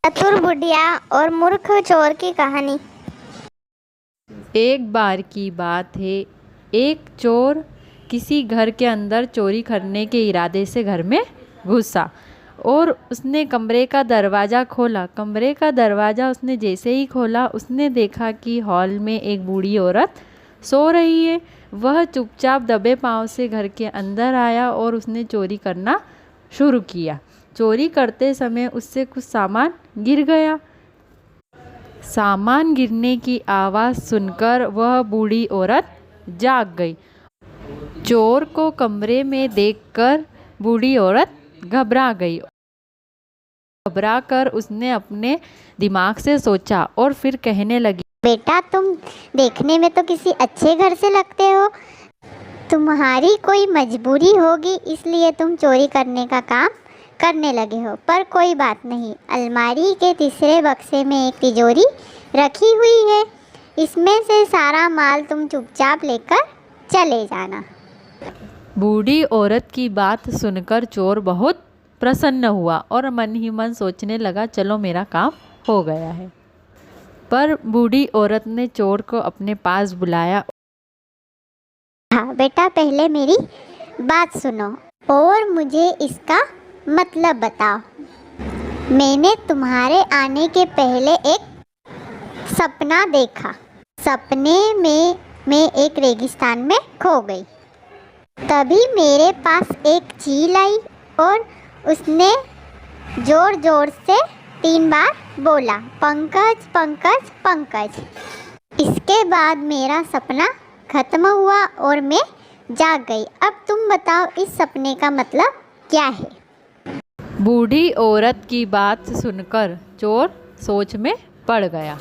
चतुर बुढ़िया और मूर्ख चोर की कहानी। एक बार की बात है, एक चोर किसी घर के अंदर चोरी करने के इरादे से घर में घुसा और उसने कमरे का दरवाज़ा खोला। कमरे का दरवाज़ा उसने जैसे ही खोला, उसने देखा कि हॉल में एक बूढ़ी औरत सो रही है। वह चुपचाप दबे पाँव से घर के अंदर आया और उसने चोरी करना शुरू किया। चोरी करते समय उससे कुछ सामान गिर गया। सामान गिरने की आवाज़ सुनकर वह बूढ़ी औरत जाग गई। चोर को कमरे में देखकर बूढ़ी औरत घबरा गई। घबराकर उसने अपने दिमाग से सोचा और फिर कहने लगी, बेटा, तुम देखने में तो किसी अच्छे घर से लगते हो। तुम्हारी कोई मजबूरी होगी, इसलिए तुम चोरी करने का काम करने लगे हो। पर कोई बात नहीं, अलमारी के तीसरे बक्से में एक तिजोरी रखी हुई है। इसमें से सारा माल तुम चुपचाप लेकर चले जाना। बूढ़ी औरत की बात सुनकर चोर बहुत प्रसन्न हुआ और मन ही मन सोचने लगा, चलो मेरा काम हो गया है। पर बूढ़ी औरत ने चोर को अपने पास बुलाया। हाँ बेटा, पहले मेरी बात सुनो और मुझे इसका मतलब बताओ। मैंने तुम्हारे आने के पहले एक सपना देखा। सपने में मैं एक रेगिस्तान में खो गई। तभी मेरे पास एक चील आई और उसने जोर जोर से 3 बार बोला, पंकज पंकज पंकज। इसके बाद मेरा सपना खत्म हुआ और मैं जाग गई। अब तुम बताओ, इस सपने का मतलब क्या है? बूढ़ी औरत की बात सुनकर चोर सोच में पड़ गया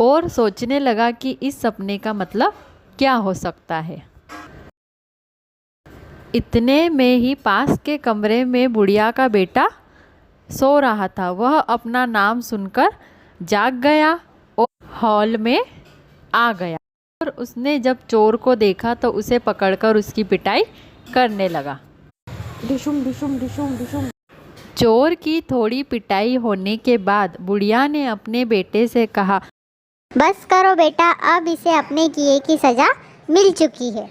और सोचने लगा कि इस सपने का मतलब क्या हो सकता है। इतने में ही पास के कमरे में बुढ़िया का बेटा सो रहा था। वह अपना नाम सुनकर जाग गया और हॉल में आ गया और उसने जब चोर को देखा तो उसे पकड़कर उसकी पिटाई करने लगा। डिशुम डिशुम डिशुम डिशुम। चोर की थोड़ी पिटाई होने के बाद बुढ़िया ने अपने बेटे से कहा, बस करो बेटा, अब इसे अपने किए की सजा मिल चुकी है।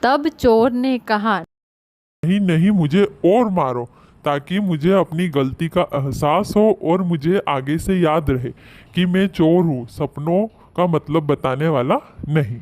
तब चोर ने कहा, नहीं नहीं, मुझे और मारो ताकि मुझे अपनी गलती का एहसास हो और मुझे आगे से याद रहे कि मैं चोर हूँ, सपनों का मतलब बताने वाला नहीं।